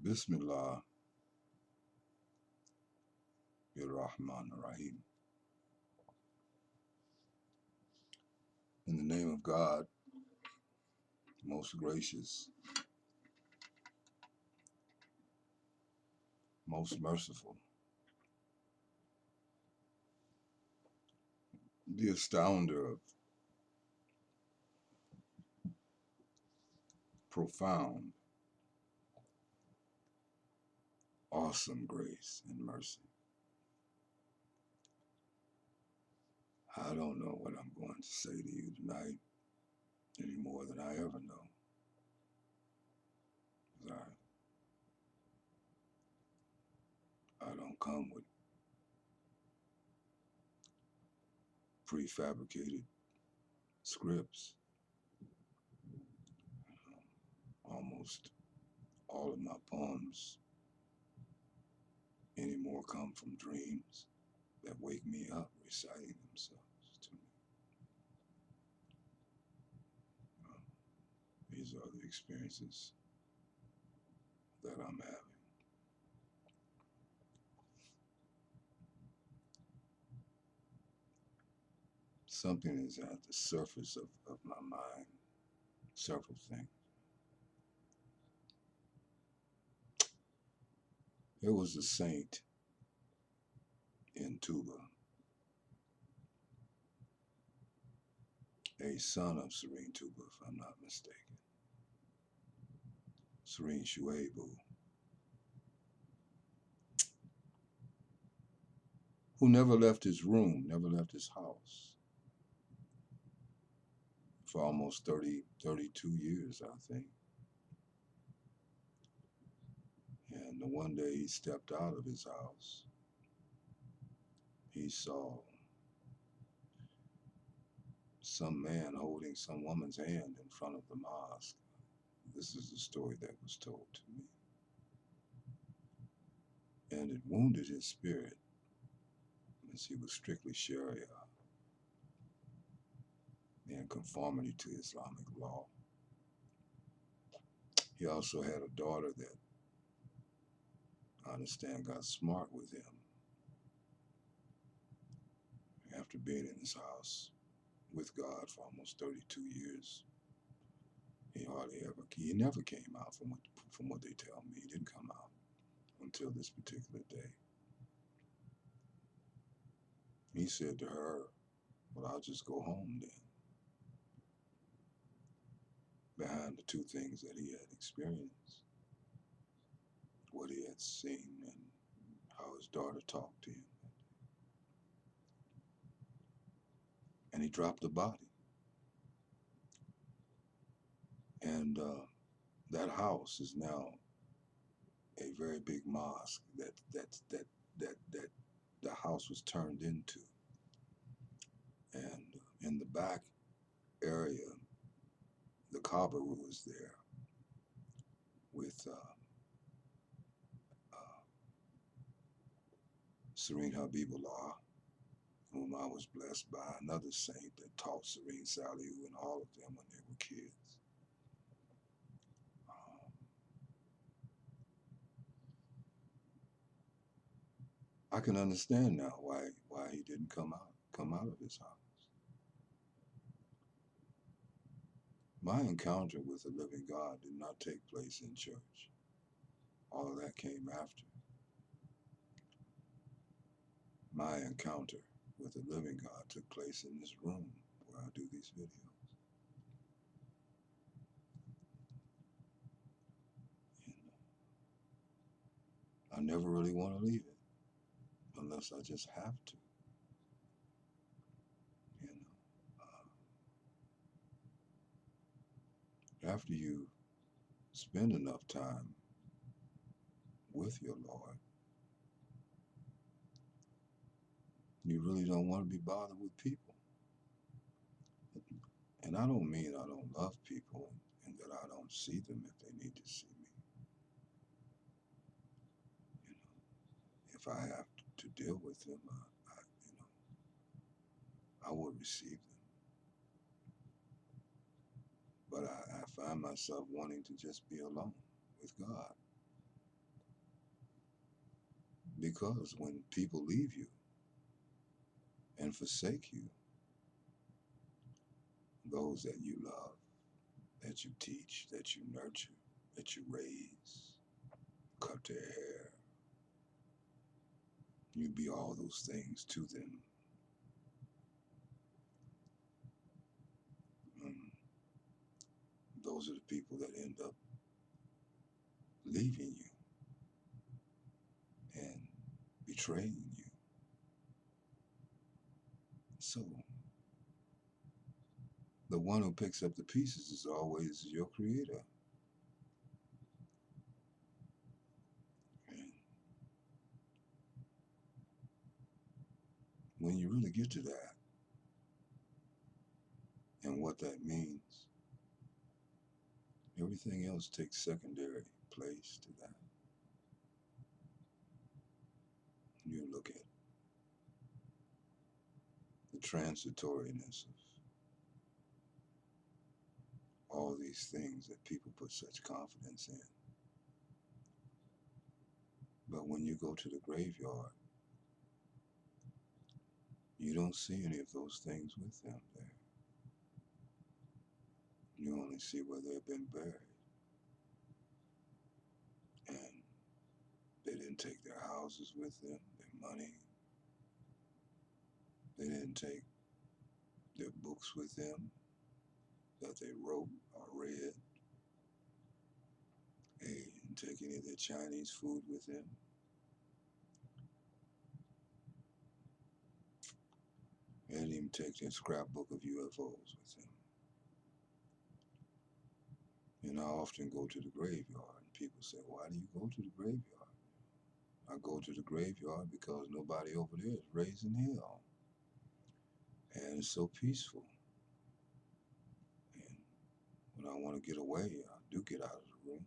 Bismillah, Rahman Rahim. In the name of God, most gracious, most merciful, the astounder of profound, awesome grace and mercy. I don't know what I'm going to say to you tonight any more than I ever know. I don't come with prefabricated scripts. Almost all of my poems anymore come from dreams that wake me up reciting themselves to me. These are the experiences that I'm having. Something is at the surface of my mind, several things. There was a saint in Tuba, a son of Serene Tuba, if I'm not mistaken, Serene Shuaibu, who never left his room, never left his house for almost 32 years, I think. And the one day he stepped out of his house, he saw some man holding some woman's hand in front of the mosque. This is the story that was told to me. And it wounded his spirit, as he was strictly Sharia, in conformity to Islamic law. He also had a daughter that, I understand, got smart with him. After being in his house with God for almost 32 years, he never came out from what they tell me. He didn't come out until this particular day. He said to her, well, I'll just go home then. Behind the two things that he had experienced, what he had seen and how his daughter talked to him. And he dropped the body. And that house is now a very big mosque that the house was turned into. And in the back area, the Kaaba was there with Serene Habibullah, whom I was blessed by, another saint that taught Serene Salihu and all of them when they were kids. I can understand now why he didn't come out of his house. My encounter with the living God did not take place in church. All of that came after. My encounter with the living God took place in this room where I do these videos. I never really want to leave it unless I just have to. After you spend enough time with your Lord, you really don't want to be bothered with people. And I don't mean I don't love people and that I don't see them if they need to see me. If I have to deal with them, I will receive them. But I find myself wanting to just be alone with God. Because when people leave you and forsake you, those that you love, that you teach, that you nurture, that you raise, cut their hair, you be all those things to them. Um, those are the people that end up leaving you and betraying you. So, the one who picks up the pieces is always your creator. And when you really get to that and what that means, everything else takes secondary place to that. You look at the transitoriness of all these things that people put such confidence in. But when you go to the graveyard, you don't see any of those things with them there. You only see where they've been buried. And they didn't take their houses with them, their money. They didn't take their books with them that they wrote or read. They didn't take any of their Chinese food with them. They didn't even take their scrapbook of UFO'S with them. And I often go to the graveyard, and people say, "Why do you go to the graveyard?" I go to the graveyard because nobody over there is raising hell. And it's so peaceful. And when I want to get away, I do get out of the room,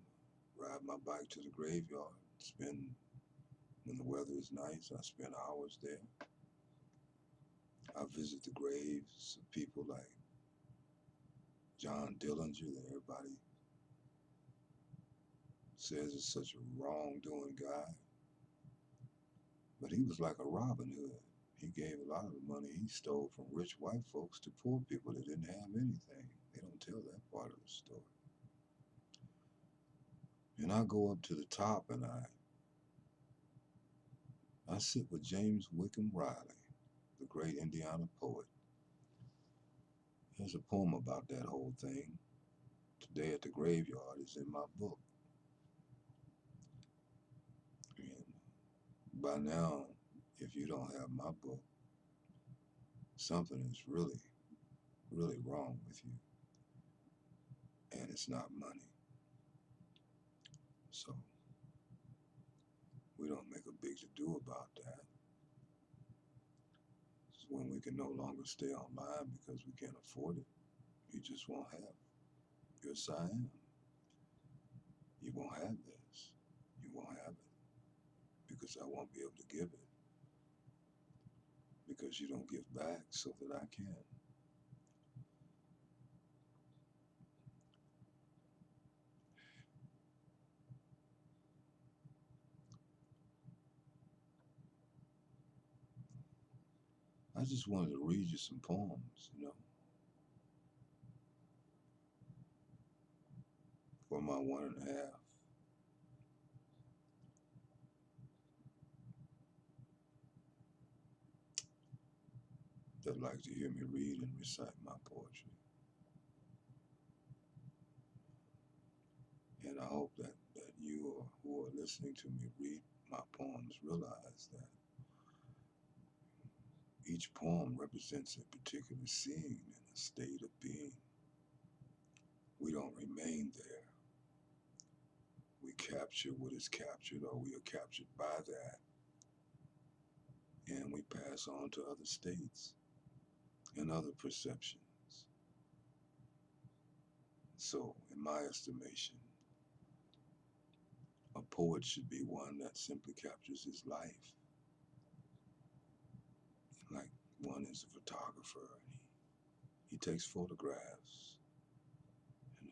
ride my bike to the graveyard, when the weather is nice, I spend hours there. I visit the graves of people like John Dillinger that everybody says is such a wrongdoing guy. But he was like a Robin Hood. He gave a lot of the money he stole from rich white folks to poor people that didn't have anything. They don't tell that part of the story. And I go up to the top and I sit with James Wickham Riley, the great Indiana poet. There's a poem about that whole thing. Today at the Graveyard is in my book. And by now, if you don't have my book, something is really, really wrong with you. And it's not money. So we don't make a big to-do about that. It's when we can no longer stay online because we can't afford it. You just won't have your SIAM. You won't have this. You won't have it because I won't be able to give it because you don't give back so that I can. I just wanted to read you some poems, for my 1.5. That like to hear me read and recite my poetry. And I hope that you who are listening to me read my poems realize that each poem represents a particular scene and a state of being. We don't remain there. We capture what is captured, or we are captured by that, and we pass on to other states and other perceptions. So, in my estimation, a poet should be one that simply captures his life. Like one is a photographer, and he takes photographs. You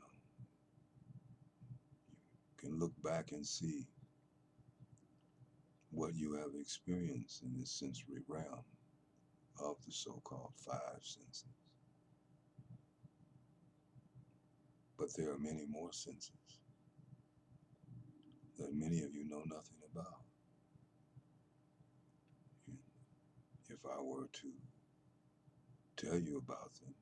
can look back and see what you have experienced in this sensory realm of the so-called five senses. But there are many more senses that many of you know nothing about. And if I were to tell you about them,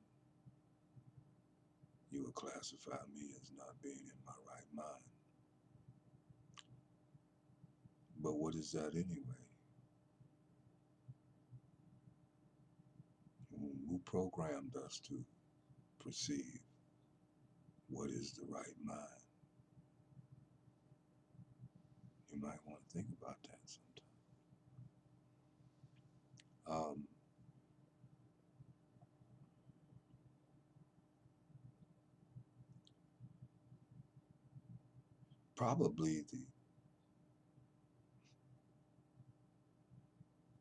you would classify me as not being in my right mind. But what is that anyway? Who programmed us to perceive what is the right mind? You might want to think about that sometime. Probably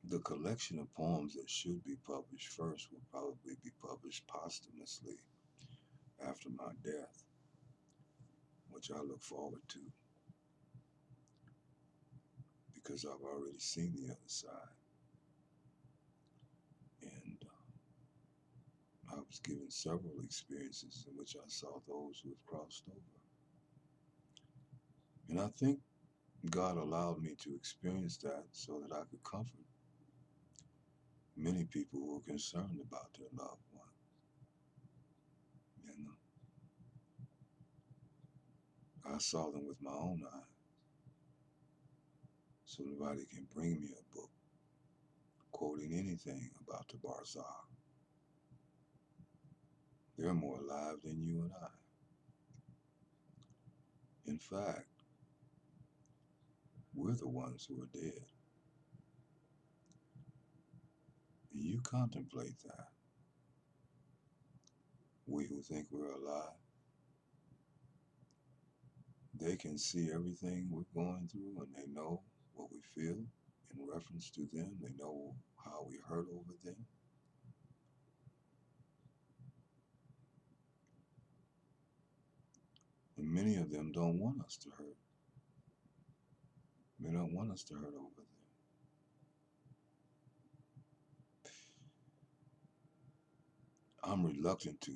the collection of poems that should be published first will probably be published posthumously after my death, which I look forward to because I've already seen the other side. And I was given several experiences in which I saw those who have crossed over. And I think God allowed me to experience that so that I could comfort many people who are concerned about their loved one. You know, I saw them with my own eyes. So nobody can bring me a book quoting anything about the Barzakh. They're more alive than you and I. In fact, we're the ones who are dead. And you contemplate that. We who think we're alive, they can see everything we're going through and they know what we feel in reference to them. They know how we hurt over them. And many of them don't want us to hurt. They don't want us to hurt over them. I'm reluctant to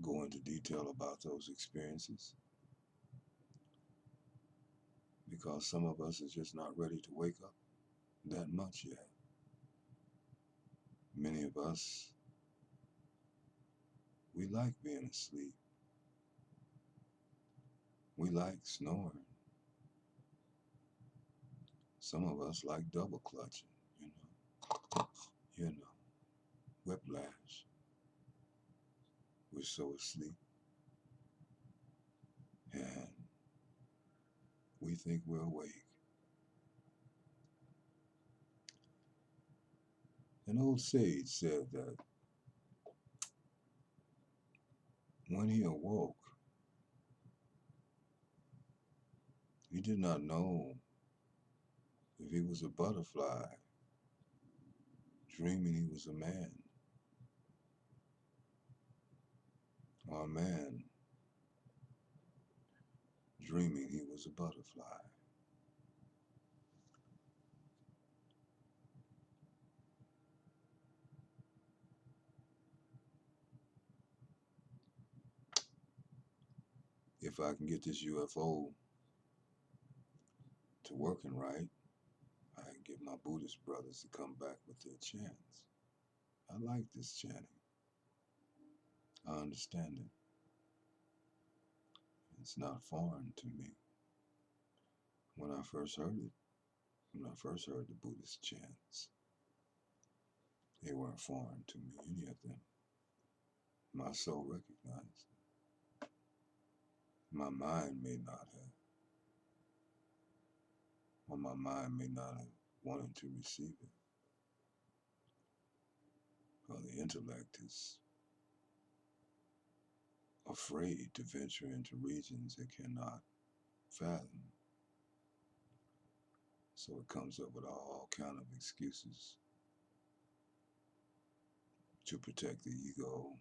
go into detail about those experiences because some of us are just not ready to wake up that much yet. Many of us, we like being asleep. We like snoring. Some of us like double clutching, you know, whiplash. We're so asleep. And we think we're awake. An old sage said that when he awoke, he did not know if he was a butterfly dreaming he was a man, or a man dreaming he was a butterfly. If I can get this UFO to working right, I can get my Buddhist brothers to come back with their chants. I like this chanting. I understand it. It's not foreign to me. When I first heard it, when I first heard the Buddhist chants, they weren't foreign to me, any of them. My soul recognized it. My mind may not have, or my mind may not have wanted to receive it. Or the intellect is afraid to venture into regions it cannot fathom. So it comes up with all kind of excuses to protect the ego,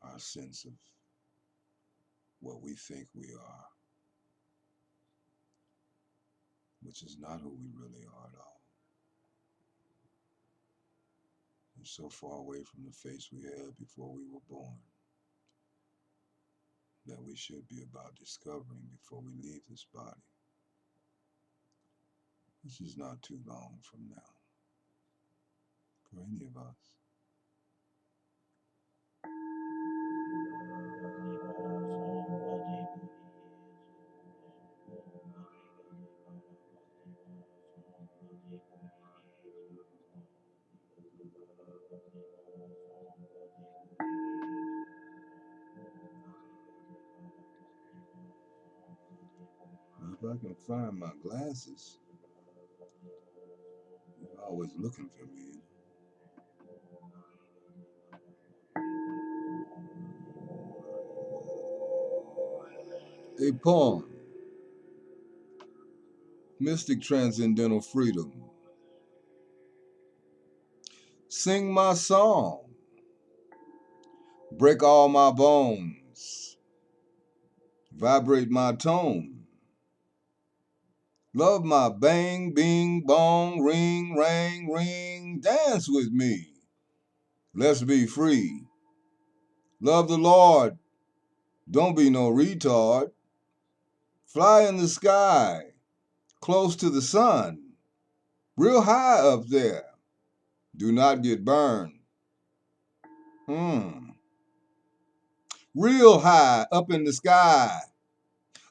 our sense of what we think we are. which is not who we really are at all. We're so far away from the face we had before we were born that we should be about discovering before we leave this body, which is not too long from now for any of us. If I can find my glasses, you're always looking for me. A poem, Mystic Transcendental Freedom. Sing my song, break all my bones, vibrate my tone. Love my bang, bing, bong, ring, rang, ring. Dance with me. Let's be free. Love the Lord. Don't be no retard. Fly in the sky, close to the sun. Real high up there. Do not get burned. Real high up in the sky.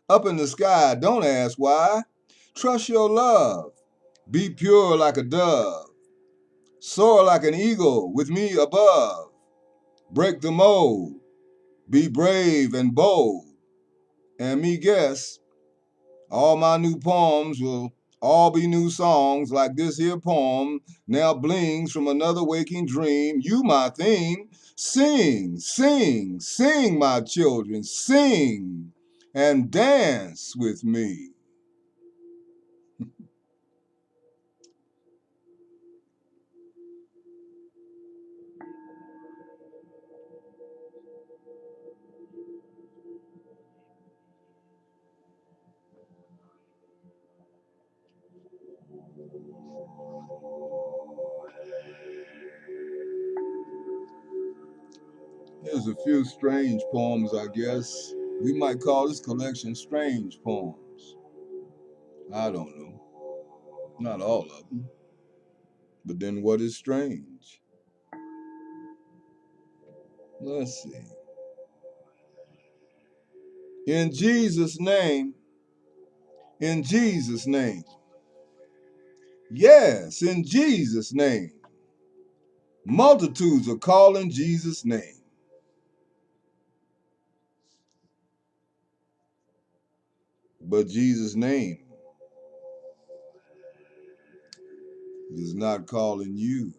Up in the sky, don't ask why. Trust your love. Be pure like a dove. Soar like an eagle with me above. Break the mold. Be brave and bold. And me guess, all my new poems will all be new songs like this here poem now blings from another waking dream. You my theme. Sing, sing, sing, my children. Sing and dance with me. There's a few strange poems, I guess. We might call this collection Strange Poems. I don't know. Not all of them. But then what is strange? Let's see. In Jesus' name, in Jesus' name. Yes, in Jesus' name. Multitudes are calling Jesus' name. But Jesus' name is not calling you.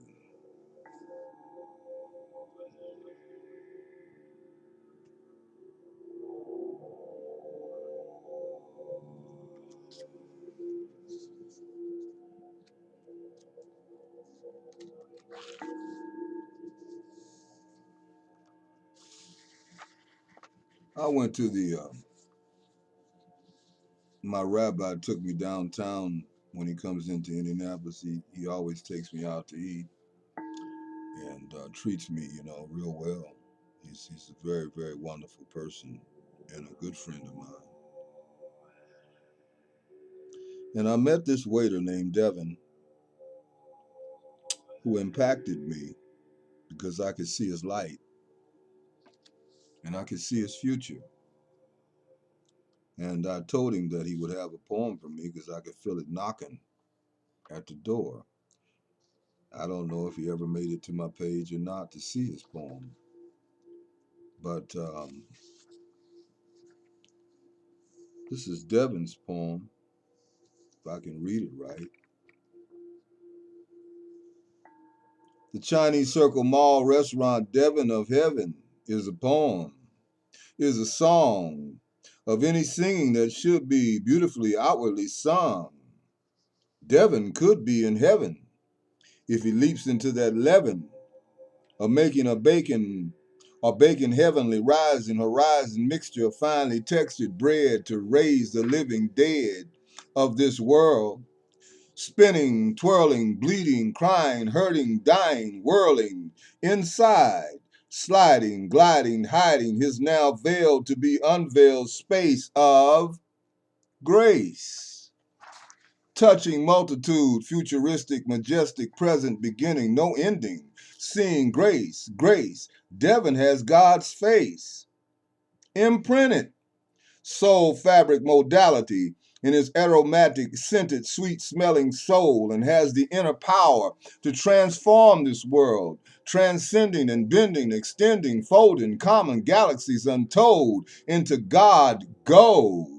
I went to my rabbi took me downtown when he comes into Indianapolis. He always takes me out to eat and treats me, real well. He's a very, very wonderful person and a good friend of mine. And I met this waiter named Devin who impacted me because I could see his light and I could see his future. And I told him that he would have a poem for me because I could feel it knocking at the door. I don't know if he ever made it to my page or not to see his poem. But this is Devin's poem, if I can read it right. The Chinese Circle Mall restaurant Devin of Heaven is a poem, is a song of any singing that should be beautifully outwardly sung. Devin could be in heaven if he leaps into that leaven of making a bacon or baking heavenly rising horizon mixture of finely textured bread to raise the living dead. of this world, spinning, twirling, bleeding, crying, hurting, dying, whirling, inside, sliding, gliding, hiding his now veiled to be unveiled space of grace. Touching multitude, futuristic, majestic, present, beginning, no ending, seeing grace, grace. Devon has God's face, imprinted, soul fabric modality in his aromatic, scented, sweet-smelling soul, and has the inner power to transform this world, transcending and bending, extending, folding common galaxies untold into God gold.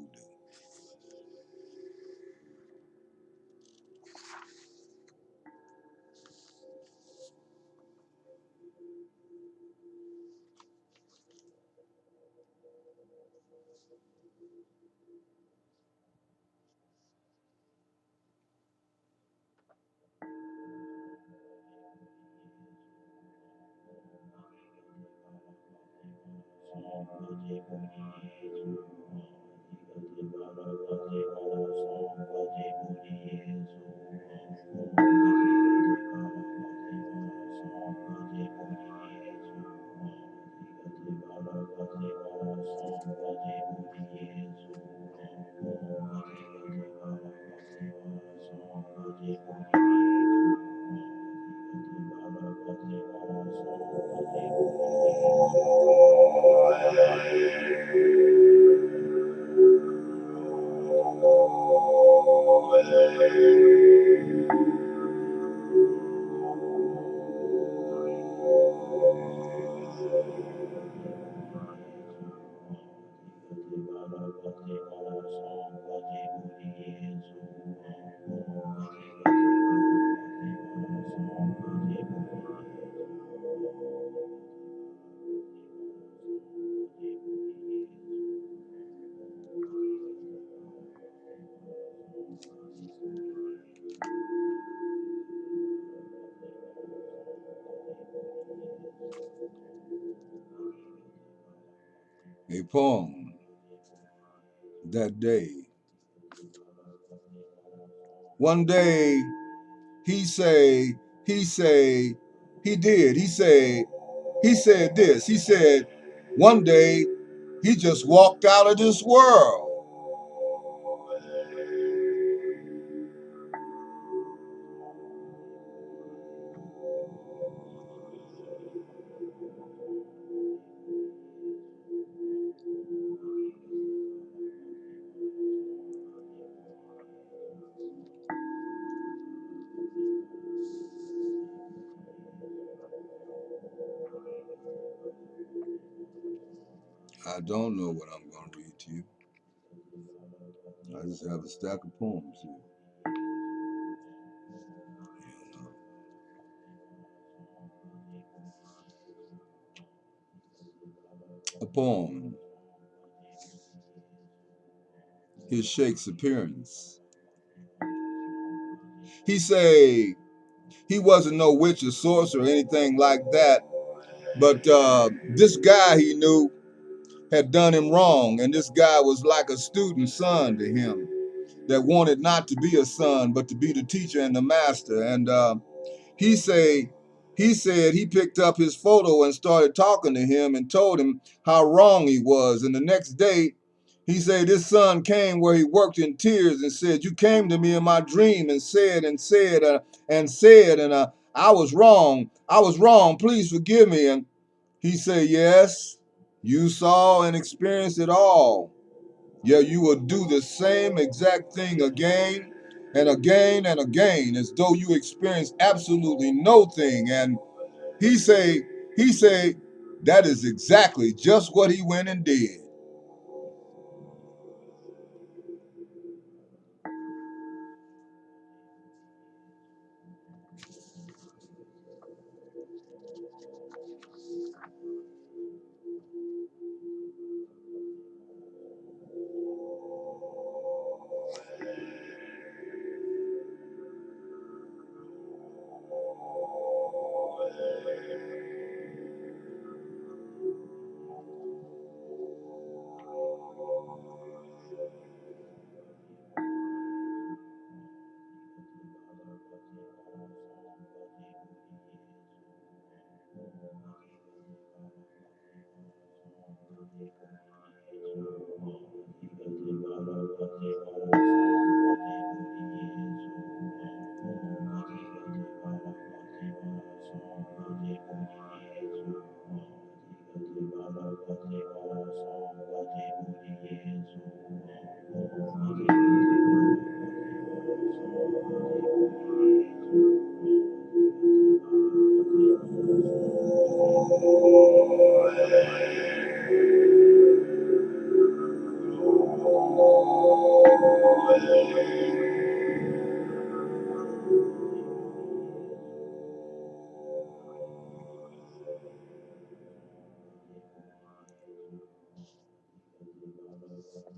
A poem that day. One day he said this. He said, one day he just walked out of this world. I don't know what I'm going to read to you. I just have a stack of poems here. A poem. His Shakespeare's appearance. He say he wasn't no witch or sorcerer or anything like that, but this guy he knew had done him wrong, and this guy was like a student son to him that wanted not to be a son but to be the teacher and the master. And he said he picked up his photo and started talking to him and told him how wrong he was. And the next day he said this son came where he worked in tears and said, you came to me in my dream and said I was wrong, please forgive me. And he said, yes, you saw and experienced it all. Yeah, you will do the same exact thing again and again and again, as though you experienced absolutely no thing. And he say, that is exactly just what he went and did.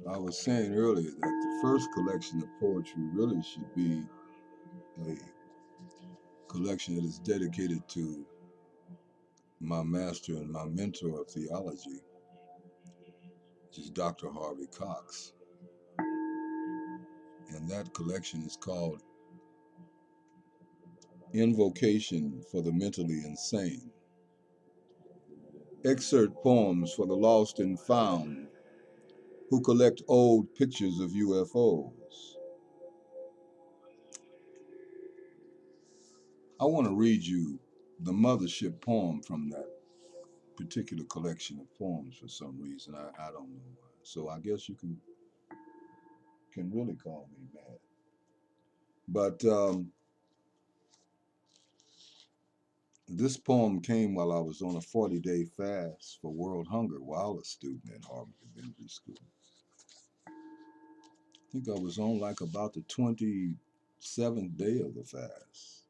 I was saying earlier that the first collection of poetry really should be a collection that is dedicated to my master and my mentor of theology, which is Dr. Harvey Cox. And that collection is called Invocation for the Mentally Insane. Excerpt poems for the lost and found who collect old pictures of UFOs. I want to read you the mothership poem from that particular collection of poems for some reason. I don't know why. So I guess you can really call me mad. But this poem came while I was on a 40-day fast for world hunger while a student at Harvard Divinity School. I think I was on like about the 27th day of the fast,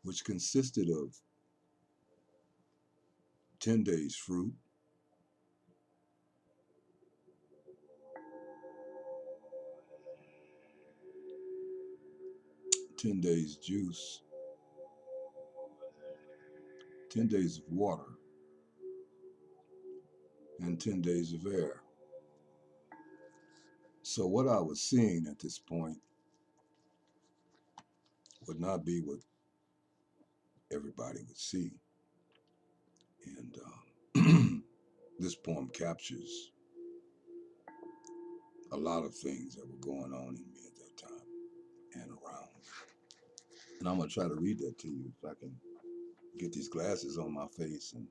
which consisted of 10 days fruit, 10 days juice, 10 days of water, and 10 days of air. So what I was seeing at this point would not be what everybody would see. And this poem captures a lot of things that were going on in me at that time and around. And I'm going to try to read that to you if I can get these glasses on my face, and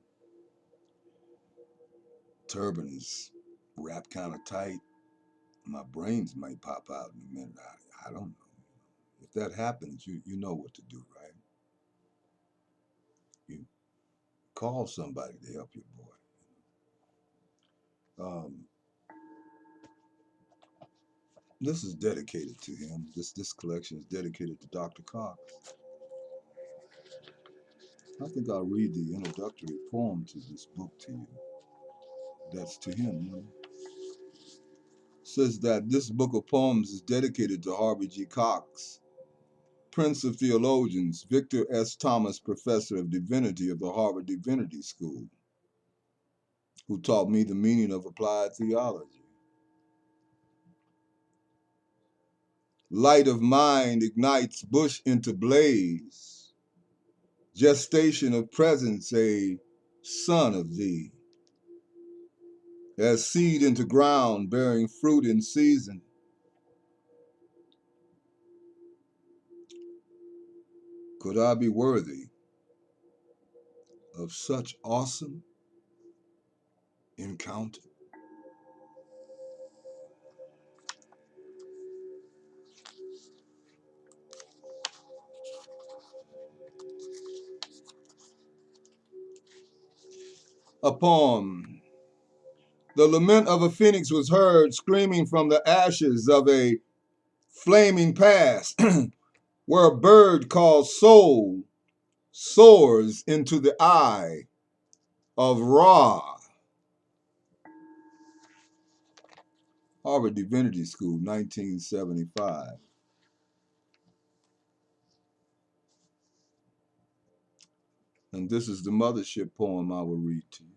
turban is wrapped kind of tight. My brains might pop out in a minute. I don't know. If that happens, you know what to do, right? You call somebody to help your boy. This is dedicated to him. This collection is dedicated to Dr. Cox. I think I'll read the introductory poem to this book to you. That's to him, you know. Says that this book of poems is dedicated to Harvey G. Cox, Prince of Theologians, Victor S. Thomas Professor of Divinity of the Harvard Divinity School, who taught me the meaning of applied theology. Light of mind ignites bush into blaze, gestation of presence, a son of thee, as seed into ground bearing fruit in season. Could I be worthy of such awesome encounter? A poem. The lament of a phoenix was heard screaming from the ashes of a flaming past, where a bird called soul soars into the eye of Ra. Harvard Divinity School, 1975. And this is the mothership poem I will read to you.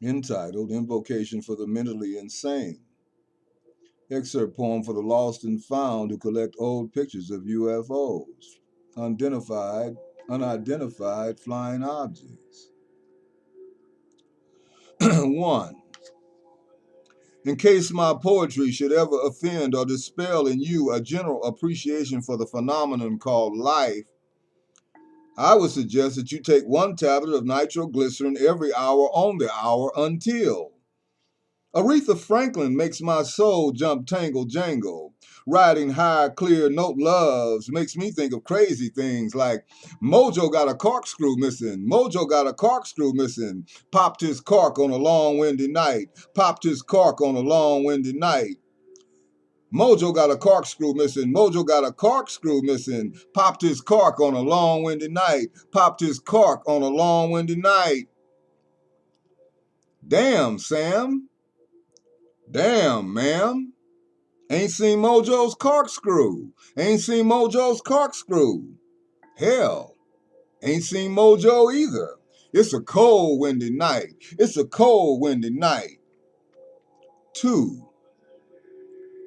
Entitled Invocation for the Mentally Insane. Excerpt poem for the lost and found who collect old pictures of UFOs, unidentified flying objects. 1. In case my poetry should ever offend or dispel in you a general appreciation for the phenomenon called life, I would suggest that you take 1 tablet of nitroglycerin every hour on the hour until. Aretha Franklin makes my soul jump tangle jangle. Riding high, clear note loves makes me think of crazy things like Mojo got a corkscrew missing. Mojo got a corkscrew missing. Popped his cork on a long windy night. Popped his cork on a long windy night. Mojo got a corkscrew missing. Mojo got a corkscrew missing. Popped his cork on a long windy night. Popped his cork on a long windy night. Damn, Sam. Damn, ma'am. Ain't seen Mojo's corkscrew. Ain't seen Mojo's corkscrew. Hell, ain't seen Mojo either. It's a cold, windy night. It's a cold, windy night. 2.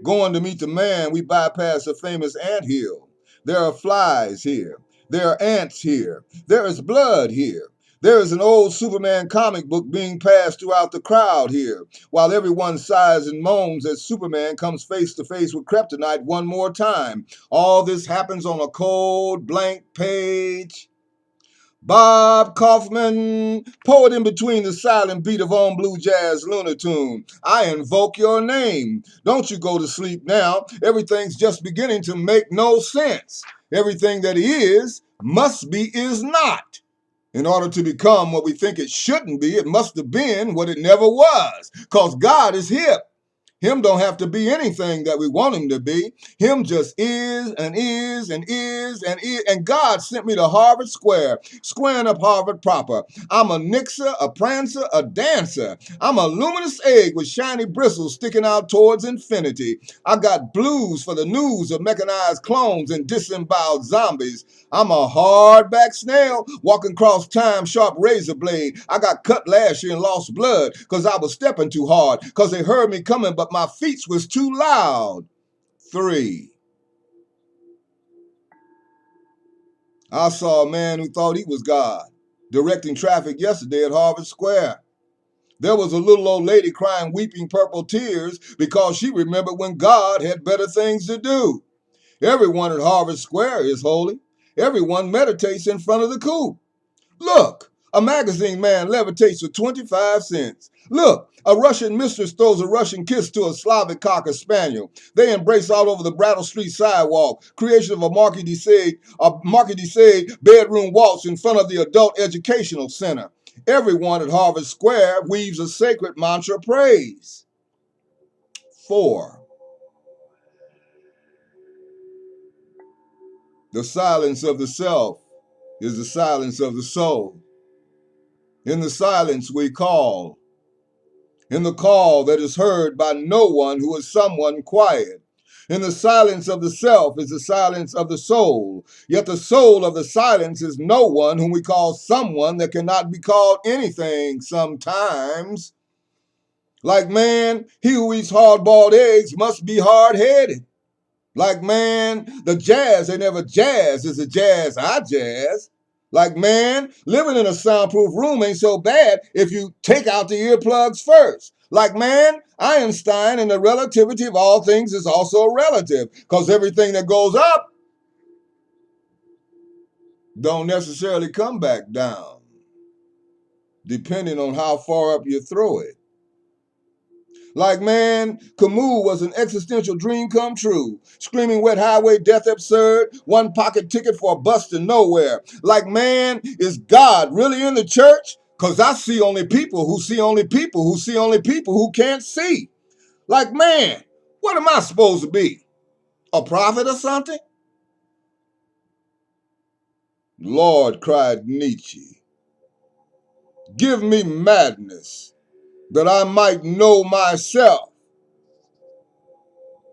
Going to meet the man, we bypass a famous anthill. There are flies here. There are ants here. There is blood here. There is an old Superman comic book being passed throughout the crowd here, while everyone sighs and moans as Superman comes face to face with kryptonite one more time. All this happens on a cold, blank page. Bob Kaufman, poet in between the silent beat of on blue jazz lunatune. I invoke your name. Don't you go to sleep now. Everything's just beginning to make no sense. Everything that is must be is not. In order to become what we think it shouldn't be, it must have been what it never was. Because God is hip. Him don't have to be anything that we want him to be. Him just is and is and is and is. And God sent me to Harvard Square, squaring up Harvard proper. I'm a nixer, a prancer, a dancer. I'm a luminous egg with shiny bristles sticking out towards infinity. I got blues for the news of mechanized clones and disemboweled zombies. I'm a hardback snail walking across time sharp razor blade. I got cut last year and lost blood because I was stepping too hard because they heard me coming but my feet was too loud. 3. I saw a man who thought he was God directing traffic yesterday at Harvard Square. There was a little old lady crying weeping purple tears because she remembered when God had better things to do. Everyone at Harvard Square is holy. Everyone meditates in front of the coop. Look, a magazine man levitates for 25 cents. Look, a Russian mistress throws a Russian kiss to a Slavic cocker spaniel. They embrace all over the Brattle Street sidewalk. Creation of a Marquis de Sade bedroom waltz in front of the Adult Educational Center. Everyone at Harvard Square weaves a sacred mantra praise. 4. The silence of the self is the silence of the soul. In the silence we call. In the call that is heard by no one who is someone quiet. In the silence of the self is the silence of the soul. Yet the soul of the silence is no one whom we call someone that cannot be called anything sometimes. Like man, he who eats hard-boiled eggs must be hard-headed. Like man, the jazz they never jazz is the jazz I jazz. Like man, living in a soundproof room ain't so bad if you take out the earplugs first. Like man, Einstein and the relativity of all things is also relative, because everything that goes up don't necessarily come back down, depending on how far up you throw it. Like man, Camus was an existential dream come true. Screaming wet highway death absurd, one pocket ticket for a bus to nowhere. Like man, is God really in the church? Cause I see only people who see only people who see only people who can't see. Like man, what am I supposed to be? A prophet or something? Lord, cried Nietzsche, give me madness that I might know myself.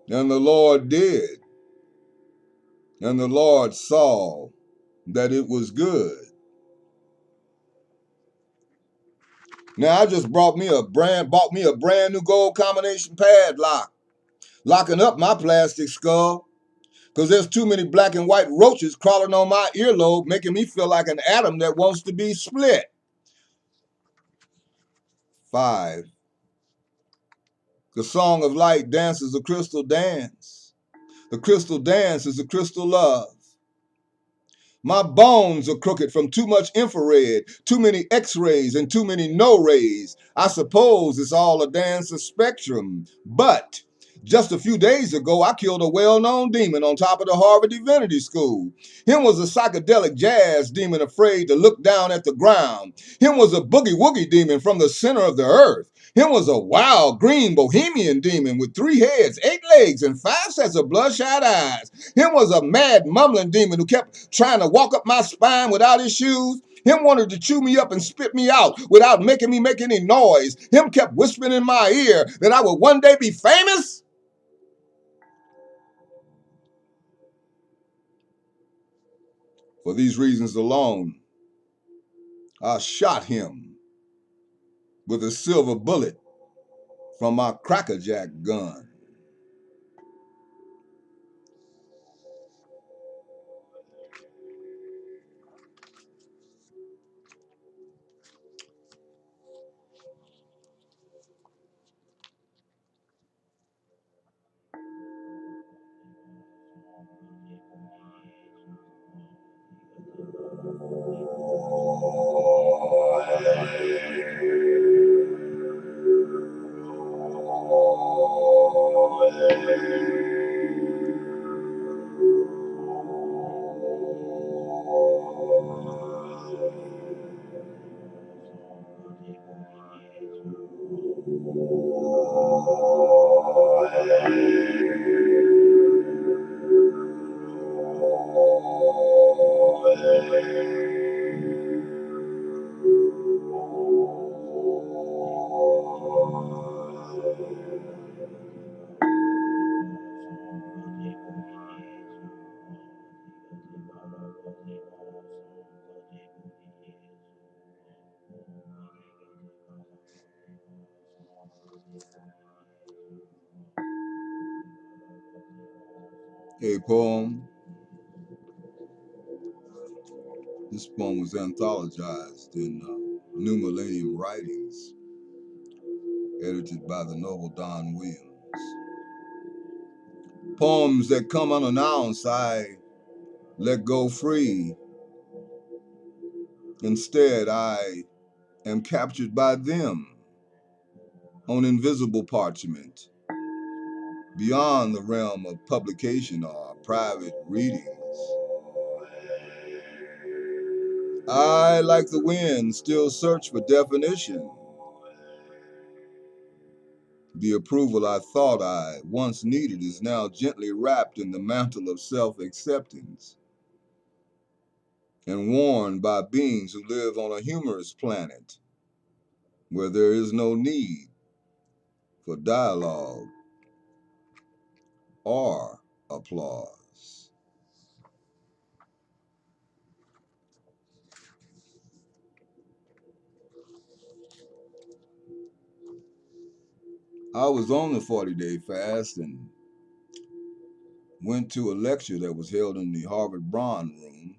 And the Lord did. And the Lord saw that it was good. Now I just bought me a brand new gold combination padlock, locking up my plastic skull, because there's too many black and white roaches crawling on my earlobe, making me feel like an atom that wants to be split. 5. The song of light dances a crystal dance. The crystal dance is a crystal love. My bones are crooked from too much infrared, too many x-rays, and too many no-rays. I suppose it's all a dance of spectrum. But just a few days ago, I killed a well-known demon on top of the Harvard Divinity School. Him was a psychedelic jazz demon afraid to look down at the ground. Him was a boogie-woogie demon from the center of the earth. Him was a wild, green, bohemian demon with 3 heads, 8 legs, and 5 sets of bloodshot eyes. Him was a mad, mumbling demon who kept trying to walk up my spine without his shoes. Him wanted to chew me up and spit me out without making me make any noise. Him kept whispering in my ear that I would one day be famous. For these reasons alone, I shot him with a silver bullet from my crackerjack gun. A poem. This poem was anthologized in New Millennium Writings, edited by the noble Don Williams. Poems that come unannounced, I let go free. Instead, I am captured by them on invisible parchment, beyond the realm of publication or private readings. I, like the wind, still search for definition. The approval I thought I once needed is now gently wrapped in the mantle of self-acceptance and worn by beings who live on a humorous planet where there is no need for dialogue or applause. I was on the 40-day fast and went to a lecture that was held in the Harvard Braun Room,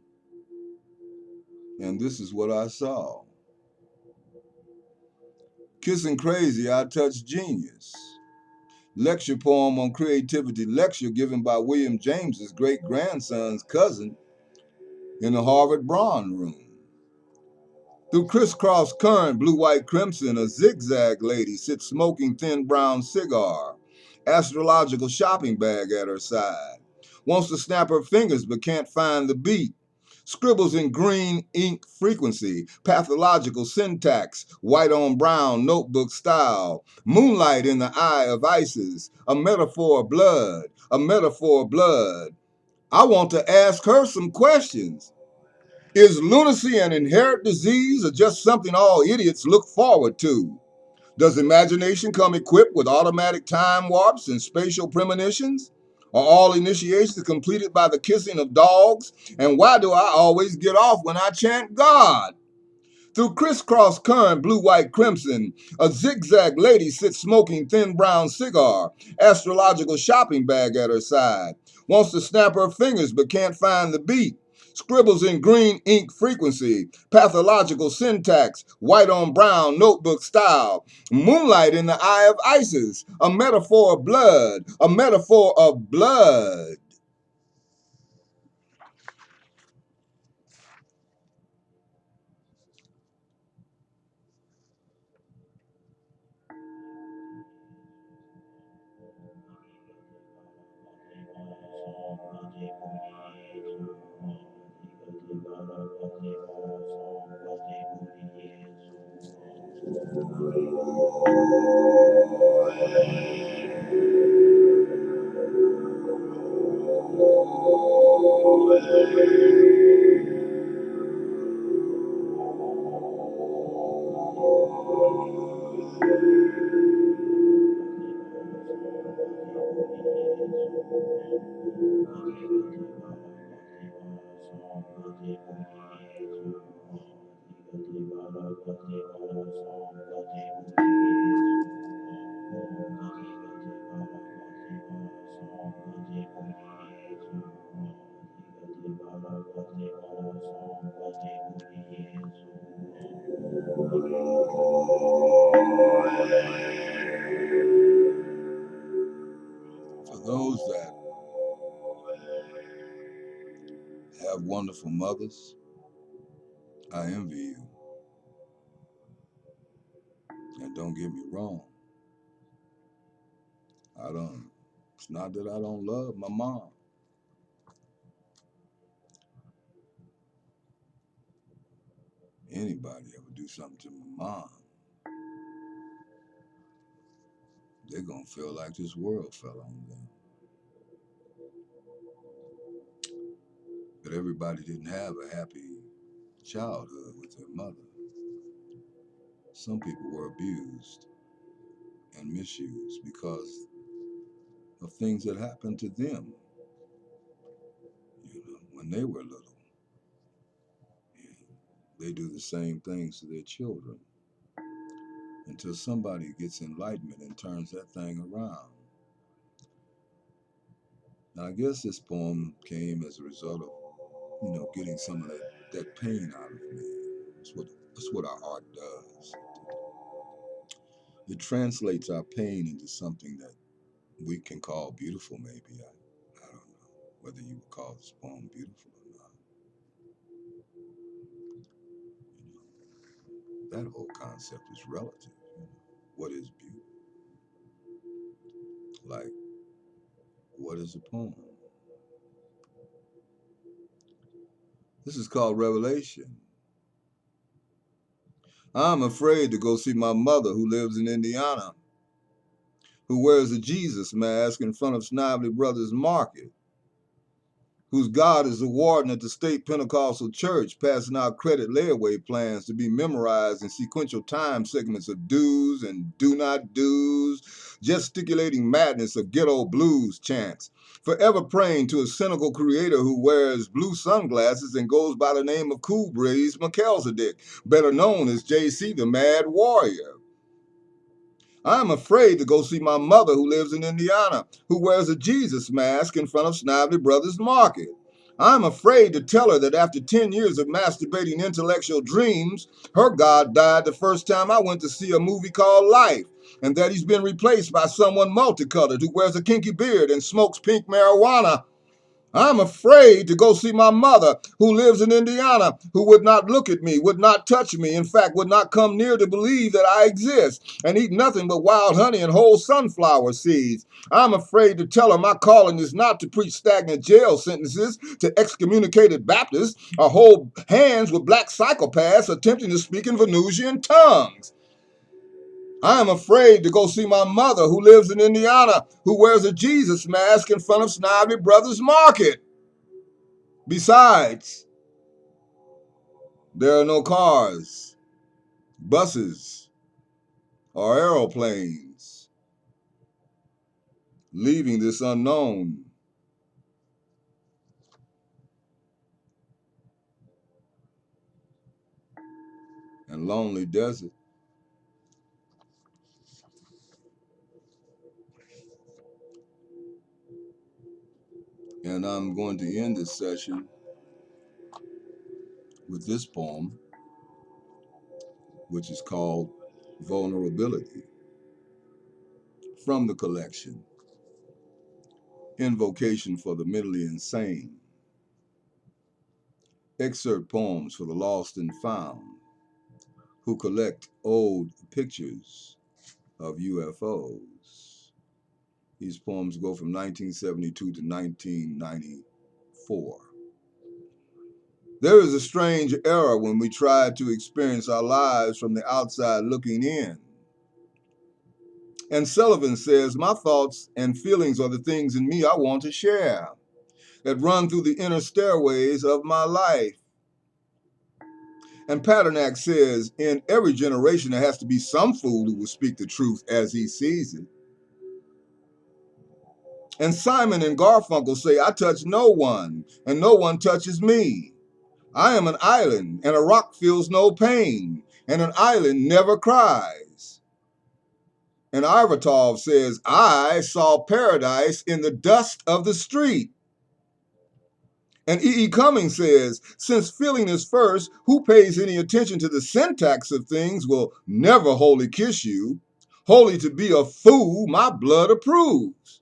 and this is what I saw. Kissing Crazy, I Touched Genius. Lecture poem on creativity, lecture given by William James's great-grandson's cousin in the Harvard Braun Room. Through crisscross current, blue, white, crimson, a zigzag lady sits smoking thin brown cigar, astrological shopping bag at her side. Wants to snap her fingers but can't find the beat. Scribbles in green ink frequency, pathological syntax, white on brown notebook style. Moonlight in the eye of Isis, a metaphor of blood, a metaphor of blood. I want to ask her some questions. Is lunacy an inherent disease or just something all idiots look forward to? Does imagination come equipped with automatic time warps and spatial premonitions? Are all initiations completed by the kissing of dogs? And why do I always get off when I chant God? Through crisscross current, blue, white, crimson, a zigzag lady sits smoking thin brown cigar, astrological shopping bag at her side. Wants to snap her fingers but can't find the beat. Scribbles in green ink frequency, pathological syntax, white on brown notebook style. Moonlight in the eye of Isis, a metaphor of blood, a metaphor of blood. For those that have wonderful mothers, I envy you. And don't get me wrong, it's not that I don't love my mom. Anybody ever do something to my mom, they're going to feel like this world fell on them. But everybody didn't have a happy childhood with their mother. Some people were abused and misused because of things that happened to them, when they were little. And they do the same things to their children until somebody gets enlightenment and turns that thing around. Now, I guess this poem came as a result of, getting some of that pain out of me. That's what our art does. It translates our pain into something that we can call beautiful, maybe. I don't know whether you would call this poem beautiful or not. That whole concept is relative. What is beauty? Like, what is a poem? This is called Revelation. I'm afraid to go see my mother who lives in Indiana, who wears a Jesus mask in front of Snively Brothers Market, whose God is the warden at the State Pentecostal Church, passing out credit layaway plans to be memorized in sequential time segments of do's and do not do's, gesticulating madness of ghetto blues chants, forever praying to a cynical creator who wears blue sunglasses and goes by the name of Cool Breeze McKelzadick, better known as JC the Mad Warrior. I'm afraid to go see my mother who lives in Indiana, who wears a Jesus mask in front of Snively Brothers Market. I'm afraid to tell her that after 10 years of masturbating intellectual dreams, her God died the first time I went to see a movie called Life, and that he's been replaced by someone multicolored who wears a kinky beard and smokes pink marijuana. I'm afraid to go see my mother, who lives in Indiana, who would not look at me, would not touch me, in fact, would not come near to believe that I exist, and eat nothing but wild honey and whole sunflower seeds. I'm afraid to tell her my calling is not to preach stagnant jail sentences to excommunicated Baptists or hold hands with black psychopaths attempting to speak in Venusian tongues. I'm afraid to go see my mother who lives in Indiana, who wears a Jesus mask in front of Snively Brothers Market. Besides, there are no cars, buses, or aeroplanes leaving this unknown and lonely desert. And I'm going to end this session with this poem, which is called Vulnerability, from the collection Invocation for the Mentally Insane, excerpt poems for the lost and found, who collect old pictures of UFOs. These poems go from 1972 to 1994. There is a strange era when we try to experience our lives from the outside looking in. And Sullivan says, my thoughts and feelings are the things in me I want to share, that run through the inner stairways of my life. And Pasternak says, in every generation there has to be some fool who will speak the truth as he sees it. And Simon and Garfunkel say, I touch no one, and no one touches me. I am an island, and a rock feels no pain, and an island never cries. And Ivatov says, I saw paradise in the dust of the street. And E. E. Cummings says, since feeling is first, who pays any attention to the syntax of things will never wholly kiss you. Wholly to be a fool, my blood approves.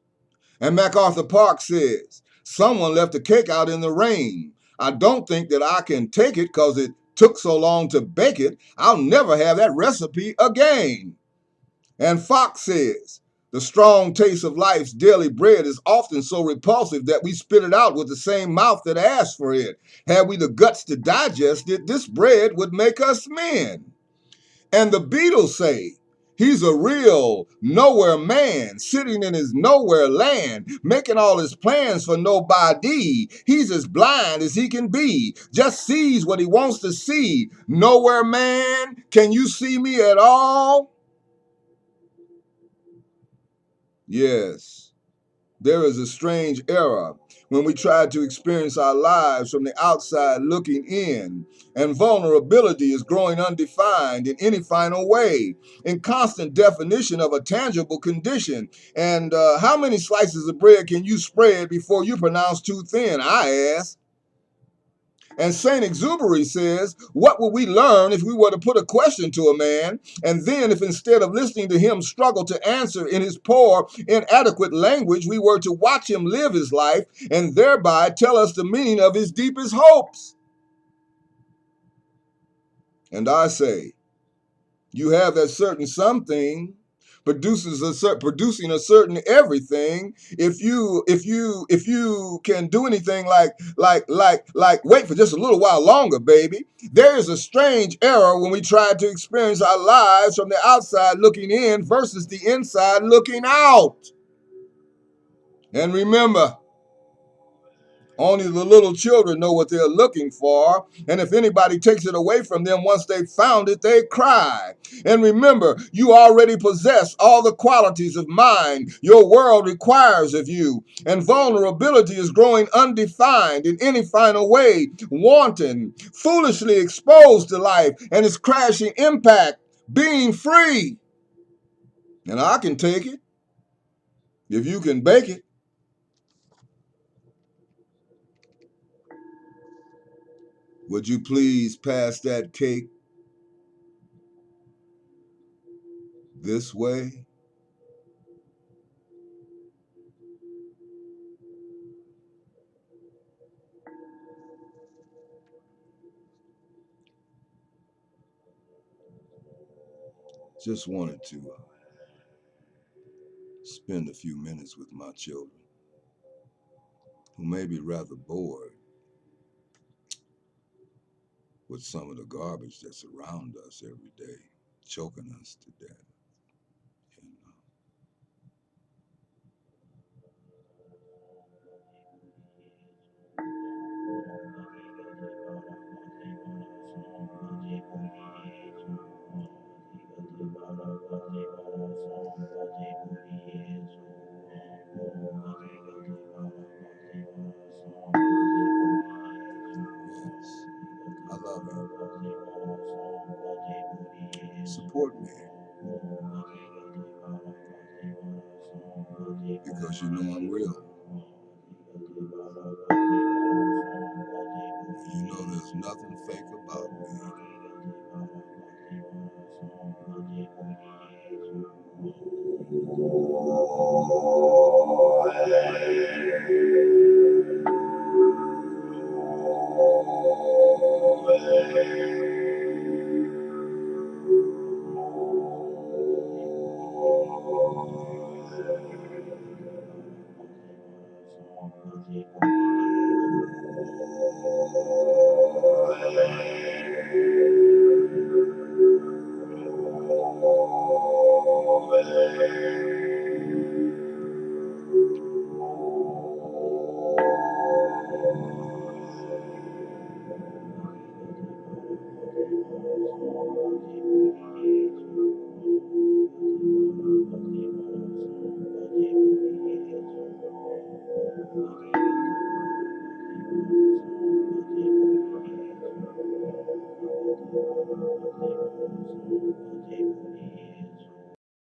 And MacArthur Park says, someone left a cake out in the rain. I don't think that I can take it because it took so long to bake it. I'll never have that recipe again. And Fox says, the strong taste of life's daily bread is often so repulsive that we spit it out with the same mouth that asked for it. Had we the guts to digest it, this bread would make us men. And the Beatles say, he's a real nowhere man, sitting in his nowhere land, making all his plans for nobody. He's as blind as he can be, just sees what he wants to see. Nowhere man, can you see me at all? Yes, there is a strange era when we try to experience our lives from the outside looking in, and vulnerability is growing undefined in any final way, in constant definition of a tangible condition. And how many slices of bread can you spread before you pronounce too thin, I ask? And St. Exupery says, what would we learn if we were to put a question to a man, and then if instead of listening to him struggle to answer in his poor, inadequate language, we were to watch him live his life and thereby tell us the meaning of his deepest hopes? And I say, you have that certain something producing a certain everything. If you can do anything like wait for just a little while longer, baby. There is a strange error when we try to experience our lives from the outside looking in versus the inside looking out. And remember, only the little children know what they're looking for, and if anybody takes it away from them once they've found it, they cry. And remember, you already possess all the qualities of mind your world requires of you, and vulnerability is growing undefined in any final way, wanton, foolishly exposed to life, and its crashing impact, being free. And I can take it, if you can bake it. Would you please pass that cake this way? Just wanted to spend a few minutes with my children who may be rather bored with some of the garbage that's around us every day, choking us to death. And, yes, I love you. Support me because you know I'm real. You know there's nothing fake about me.